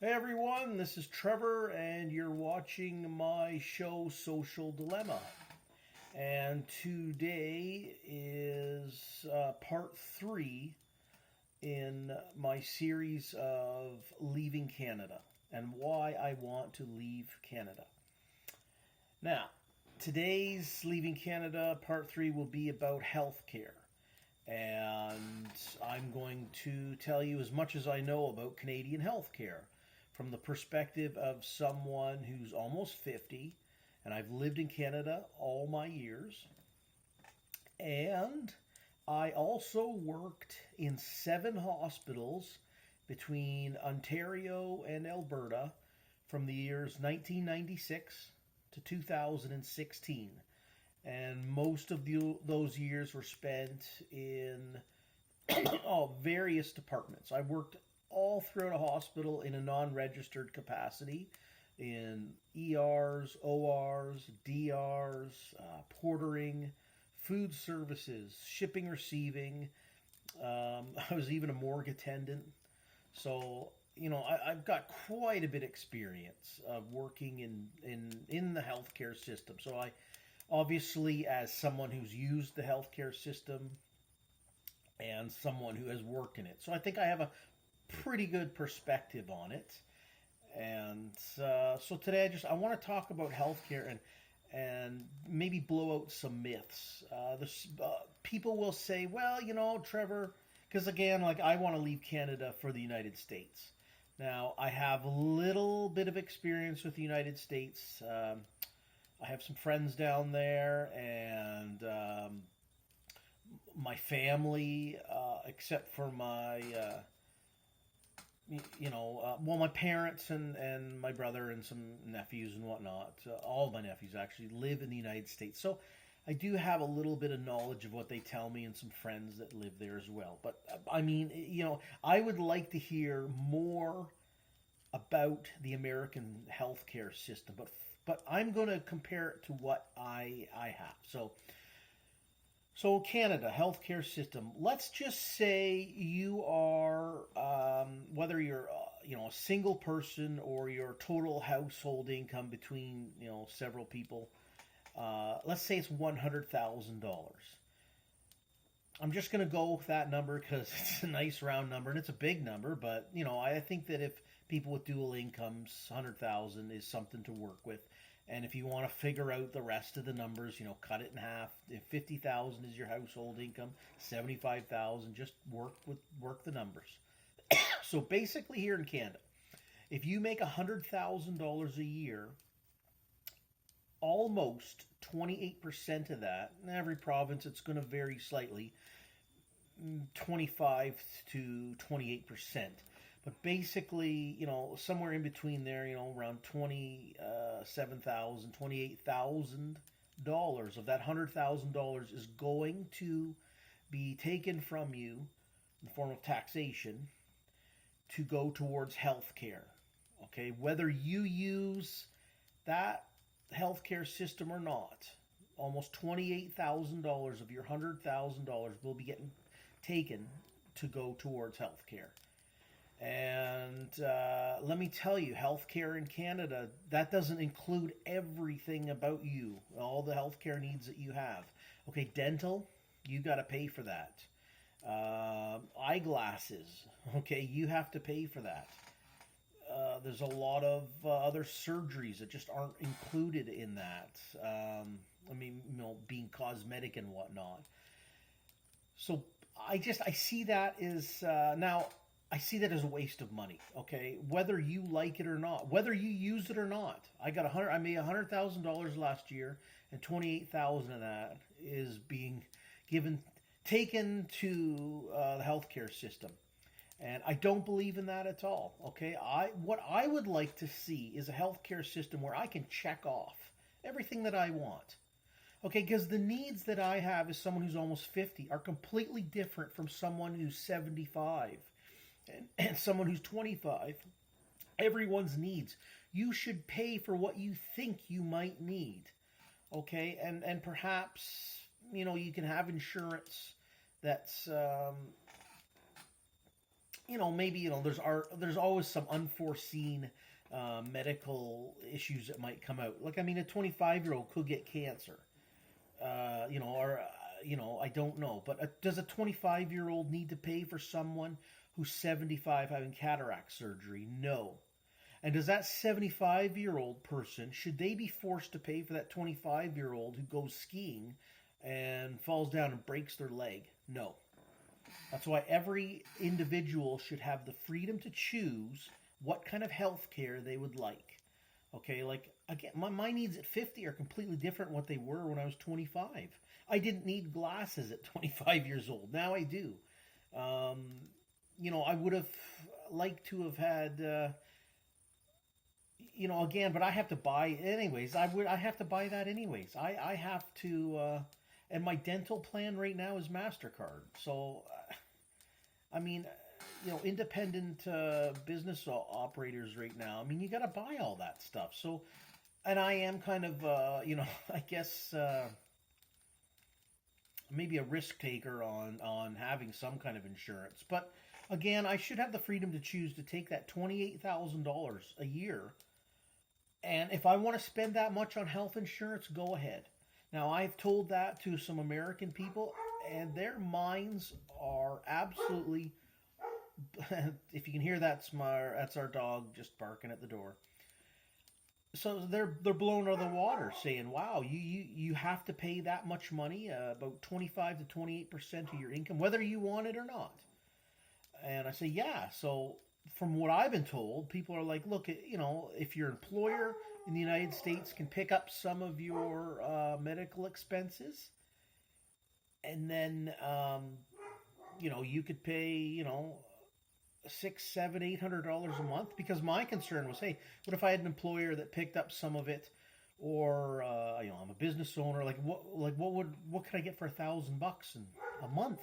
Hey everyone, this is Trevor, and you're watching my show Social Dilemma. And today is part three in my series of leaving Canada and why I want to leave Canada. Now, today's Leaving Canada part three will be about healthcare. And I'm going to tell you as much as I know about Canadian healthcare from the perspective of someone who's almost 50, and I've lived in Canada all my years. And I also worked in 7 hospitals between Ontario and Alberta from the years 1996 to 2016. And most of those years were spent in various departments. I worked all throughout a hospital in a non-registered capacity in ERs, ORs, DRs, portering, food services, shipping, receiving. I was even a morgue attendant. So, I've got quite a bit of experience of working in the healthcare system. So I obviously, as someone who's used the healthcare system and someone who has worked in it. So I think I have a pretty good perspective on it. And so today I want to talk about healthcare and maybe blow out some myths. People will say, well, Trevor, because again, like I want to leave Canada for the United States. Now, I have a little bit of experience with the United States. I have some friends down there, and my family, except for my parents and my brother and some nephews and whatnot. All of my nephews actually live in the United States. So I do have a little bit of knowledge of what they tell me and some friends that live there as well. But I mean, I would like to hear more about the American healthcare system, but I'm going to compare it to what I have. So Canada healthcare system. Let's just say you are, whether you're a single person or your total household income between several people. Let's say it's $100,000. I'm just going to go with that number because it's a nice round number and it's a big number. But I think that if people with dual incomes, 100,000 is something to work with. And if you want to figure out the rest of the numbers, cut it in half. If 50,000 is your household income, 75,000, just work the numbers. So basically, here in Canada, if you make $100,000 a year, almost 28% of that, in every province it's going to vary slightly, 25 to 28%. But basically, somewhere in between there, around $27,000, $28,000 of that $100,000 is going to be taken from you in the form of taxation to go towards health care. Okay, whether you use that healthcare system or not, almost $28,000 of your $100,000 will be getting taken to go towards healthcare. And let me tell you, healthcare in Canada, that doesn't include everything about you, all the healthcare needs that you have. Okay, dental, you got to pay for that. Eyeglasses, okay, you have to pay for that. There's a lot of other surgeries that just aren't included in that. Being cosmetic and whatnot. So I see that as now. I see that as a waste of money. Okay, whether you like it or not, whether you use it or not. I made $100,000 last year, and 28,000 of that is being taken to the healthcare system, and I don't believe in that at all. Okay, what I would like to see is a healthcare system where I can check off everything that I want. Okay, because the needs that I have as someone who's almost 50 are completely different from someone who's 75. And someone who's 25, everyone's needs. You should pay for what you think you might need. Okay, and perhaps you can have insurance that's maybe there's always some unforeseen medical issues that might come out. Like, I mean, a 25-year-old could get cancer. Or I don't know. But does a 25-year-old need to pay for someone who's 75 having cataract surgery? No. And does that 75-year-old person, should they be forced to pay for that 25-year-old who goes skiing and falls down and breaks their leg? No. That's why every individual should have the freedom to choose what kind of health care they would like. Okay, like, again, my needs at 50 are completely different than what they were when I was 25. I didn't need glasses at 25 years old. Now I do. I would have liked to have had, again, but I have to buy anyways. I have to buy that anyways. I have to, and my dental plan right now is MasterCard. So, I mean, independent business operators right now, I mean, you got to buy all that stuff. So, and I am kind of, I guess maybe a risk taker on having some kind of insurance. But again, I should have the freedom to choose to take that $28,000 a year. And if I want to spend that much on health insurance, go ahead. Now, I've told that to some American people, and their minds are absolutely... If you can hear that's our dog just barking at the door. So they're blown out of the water, saying, "Wow, you have to pay that much money, about 25 to 28% of your income, whether you want it or not." And I say, "Yeah." So from what I've been told, people are like, "Look, if your employer in the United States can pick up some of your medical expenses, and then you could pay $600, $700, $800 a month." Because my concern was, hey, what if I had an employer that picked up some of it, or I'm a business owner, what could I get for $1,000 a month,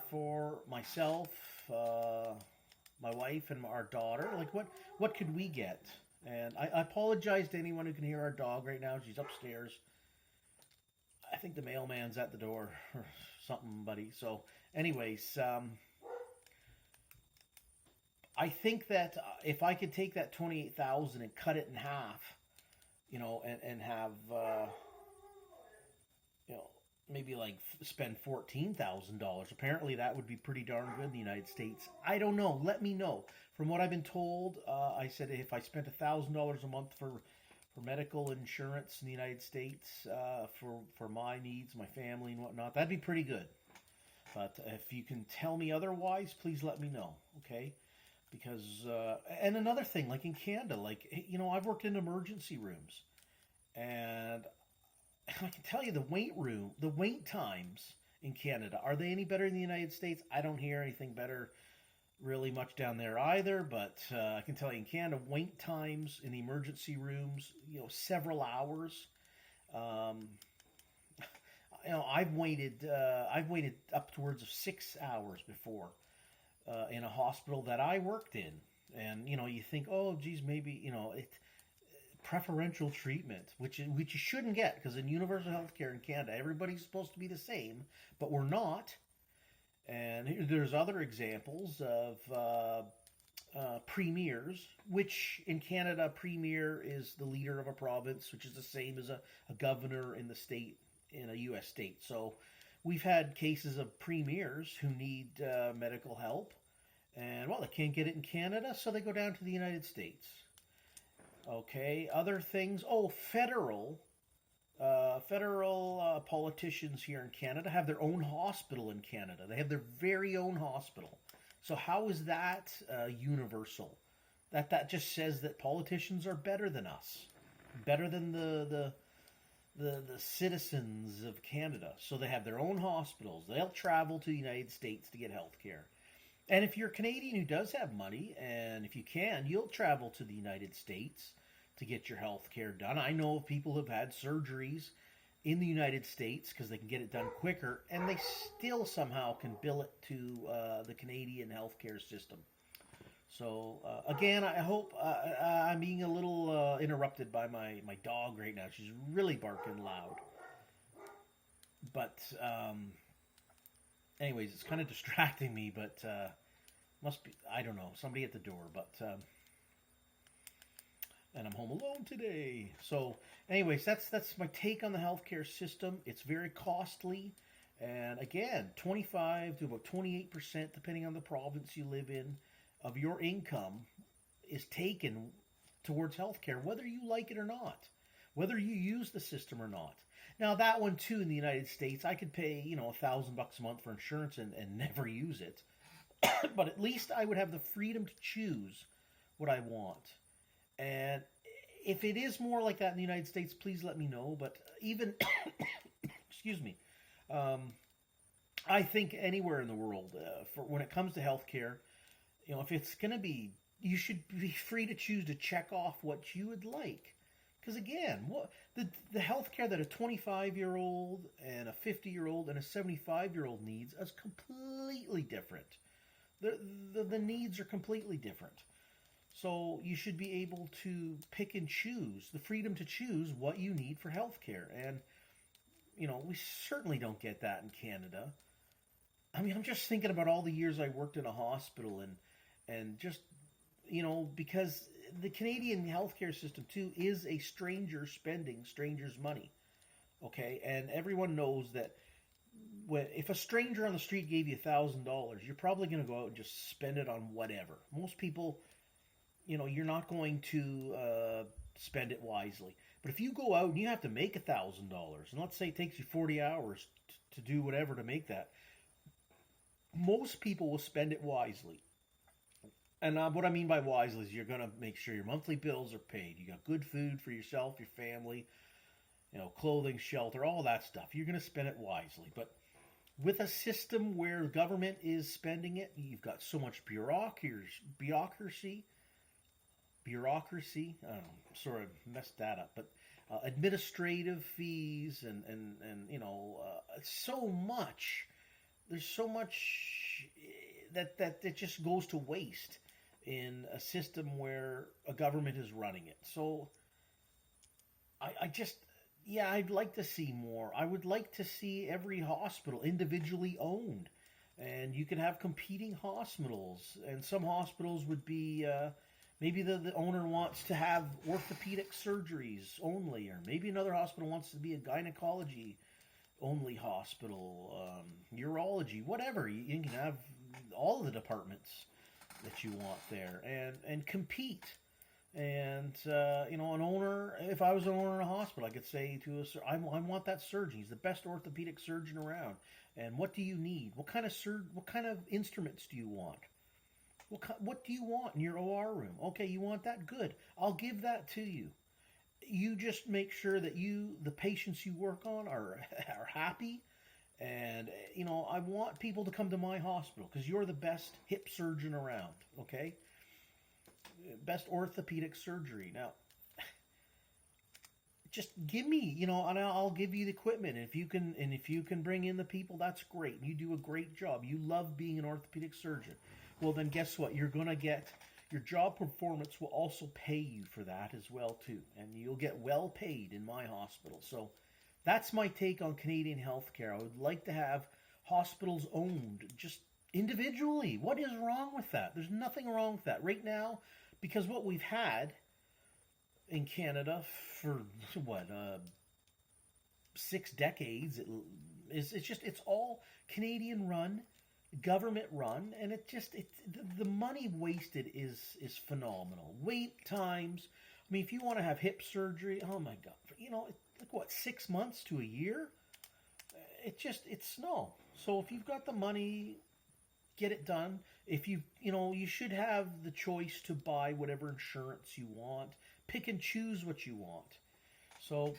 for myself, my wife, and our daughter? Like, what could we get? And I apologize to anyone who can hear our dog right now. She's upstairs. I think the mailman's at the door or something, buddy. So, anyways, I think that if I could take that 28,000 and cut it in half, and have, maybe like spend $14,000. Apparently, that would be pretty darn good in the United States. I don't know. Let me know. From what I've been told, I said if I spent $1,000 a month for medical insurance in the United States, for my needs, my family, and whatnot, that'd be pretty good. But if you can tell me otherwise, please let me know. Okay. Because, and another thing, like in Canada, I've worked in emergency rooms, and I can tell you the wait times in Canada, are they any better in the United States? I don't hear anything better really much down there either, but I can tell you in Canada, wait times in the emergency rooms, several hours. I've waited upwards of 6 hours before. In a hospital that I worked in, and you think, oh geez, maybe preferential treatment, which you shouldn't get, because in universal healthcare in Canada, everybody's supposed to be the same, but we're not. And there's other examples of premiers, which in Canada, premier is the leader of a province, which is the same as a governor in a U.S. state. So we've had cases of premiers who need medical help, and they can't get it in Canada, so they go down to the United States. Okay, other things. Federal politicians here in Canada have their own hospital in Canada. They have their very own hospital. So how is that universal? That just says that politicians are better than us, better than the citizens of Canada. So they have their own hospitals. They'll travel to the United States to get health care. And if you're a Canadian who does have money, and if you can, you'll travel to the United States to get your health care done. I know of people who've had surgeries in the United States because they can get it done quicker, and they still somehow can bill it to the Canadian healthcare system. So, again, I hope I'm being a little interrupted by my dog right now. She's really barking loud. But, anyways, it's kind of distracting me. But, Must be, I don't know, somebody at the door, but and I'm home alone today. So, anyways, that's my take on the healthcare system. It's very costly, and again, 25 to about 28%, depending on the province you live in, of your income is taken towards healthcare, whether you like it or not, whether you use the system or not. Now, that one too in the United States, I could pay $1,000 a month for insurance and never use it, but at least I would have the freedom to choose what I want. And if it is more like that in the United States, please let me know. But even, excuse me, I think anywhere in the world, for when it comes to healthcare, if it's going to be, you should be free to choose to check off what you would like. Because again, what the healthcare that a 25-year-old and a 50-year-old and a 75-year-old needs is completely different. The needs are completely different. So you should be able to pick and choose, the freedom to choose what you need for healthcare. And, we certainly don't get that in Canada. I mean, I'm just thinking about all the years I worked in a hospital and just, because the Canadian healthcare system too is a stranger spending strangers' money. Okay. And everyone knows that if a stranger on the street gave you $1,000, you're probably going to go out and just spend it on whatever. Most people, you're not going to spend it wisely. But if you go out and you have to make $1,000, and let's say it takes you 40 hours to do whatever to make that, most people will spend it wisely. And what I mean by wisely is you're going to make sure your monthly bills are paid. You got good food for yourself, your family, clothing, shelter, all that stuff. You're going to spend it wisely. But with a system where government is spending it, you've got so much bureaucracy. I don't know, sort of messed that up, but administrative fees and so much. There's so much that it just goes to waste in a system where a government is running it. So I'd like to see more. I would like to see every hospital individually owned, and you could have competing hospitals. And some hospitals would be maybe the owner wants to have orthopedic surgeries only, or maybe another hospital wants to be a gynecology only hospital, urology, whatever. You can have all the departments that you want there and compete. And, an owner, if I was an owner in a hospital, I could say to I want that surgeon. He's the best orthopedic surgeon around. And what do you need? What kind of instruments do you want? What do you want in your OR room? Okay, you want that? Good. I'll give that to you. You just make sure that the patients you work on are happy. And, I want people to come to my hospital because you're the best hip surgeon around. Okay? Best orthopedic surgery. Now, just give me, and I'll give you the equipment. And if you can bring in the people, that's great. You do a great job. You love being an orthopedic surgeon. Well, then guess what? You're going to get your job performance will also pay you for that as well too, and you'll get well paid in my hospital. So that's my take on Canadian healthcare. I would like to have hospitals owned just individually. What is wrong with that? There's nothing wrong with that right now, because what we've had in Canada for 6 decades, it's all Canadian run, government run, and the money wasted is phenomenal. Wait times. I mean, if you want to have hip surgery, oh my God, like 6 months to a year? It's no. So if you've got the money, get it done. If you should have the choice to buy whatever insurance you want. Pick and choose what you want. So,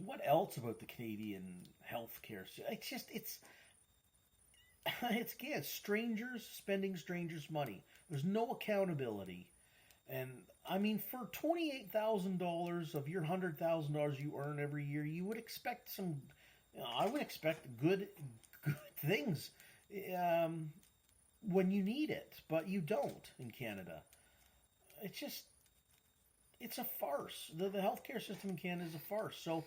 what else about the Canadian healthcare? It's again, strangers spending strangers' money. There's no accountability. And I mean, for $28,000 of your $100,000 you earn every year, you would expect I would expect good things when you need it, but you don't in Canada. It's a farce. The healthcare system in Canada is a farce. So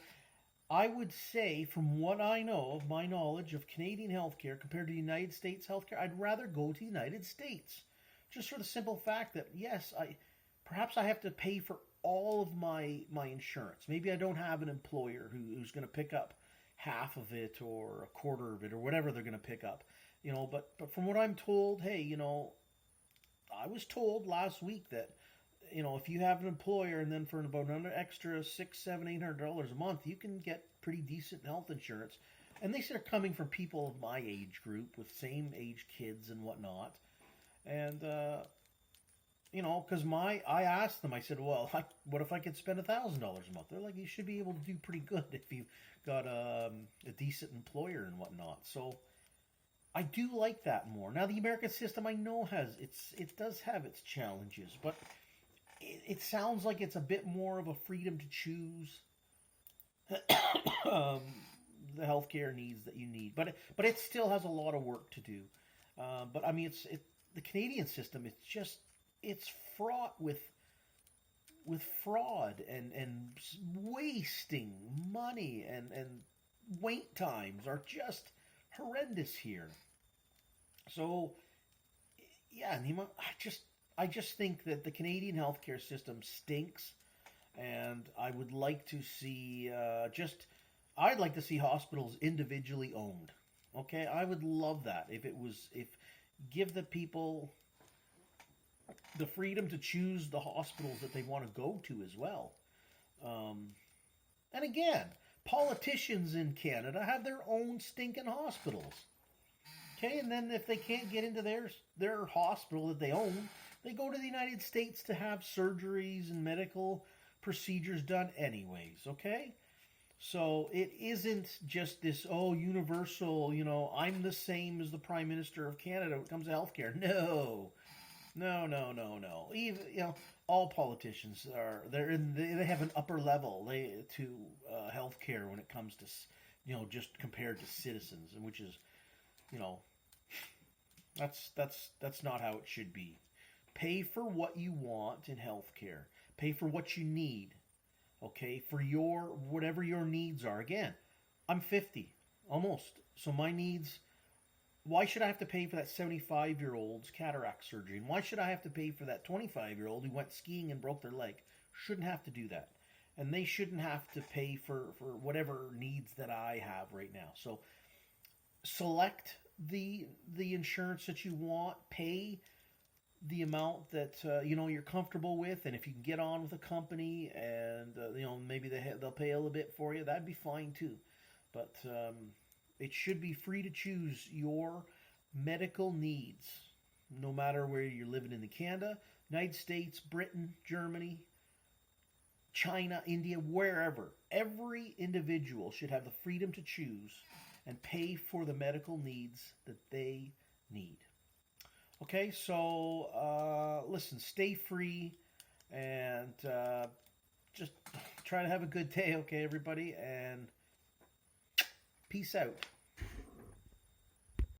I would say, from what I know of my knowledge of Canadian healthcare compared to the United States healthcare, I'd rather go to the United States. Just for the simple fact that, yes, perhaps I have to pay for all of my insurance. Maybe I don't have an employer who's going to pick up half of it or a quarter of it or whatever they're going to pick up. But from what I'm told, hey, I was told last week that if you have an employer and then for about another extra $600, $700, $800 a month, you can get pretty decent health insurance. And they are coming from people of my age group with same age kids and whatnot. And because I asked them, I said, well, what if I could spend $1,000 a month? They're like, you should be able to do pretty good if you've got a decent employer and whatnot. So I do like that more. Now the American system I know it does have its challenges, but it sounds like it's a bit more of a freedom to choose the healthcare needs that you need, but it still has a lot of work to do. But I mean, the Canadian system. It's fraught with fraud and wasting money and wait times are just horrendous here. So yeah, Nima, I just think that the Canadian healthcare system stinks, and I would like to see I'd like to see hospitals individually owned. Okay, I would love that if give the people the freedom to choose the hospitals that they want to go to as well. And again, politicians in Canada have their own stinking hospitals. Okay, and then if they can't get into their hospital that they own, they go to the United States to have surgeries and medical procedures done anyways, okay? So it isn't just this, universal, I'm the same as the Prime Minister of Canada when it comes to healthcare. No. No, no, no, no. Even all politicians they have an upper level to healthcare when it comes to just compared to citizens, and which is you know that's not how it should be. Pay for what you want in healthcare. Pay for what you need. Okay, for your whatever your needs are. Again, I'm 50 almost, so my needs. Why should I have to pay for that 75-year-old's cataract surgery? And why should I have to pay for that 25-year-old who went skiing and broke their leg? Shouldn't have to do that. And they shouldn't have to pay for whatever needs that I have right now. So select the insurance that you want. Pay the amount that you're comfortable with, and if you can get on with a company and maybe they'll pay a little bit for you, that'd be fine too. But it should be free to choose your medical needs, no matter where you're living in Canada, United States, Britain, Germany, China, India, wherever. Every individual should have the freedom to choose and pay for the medical needs that they need. Okay, so listen, stay free and just try to have a good day, okay, everybody? And peace out.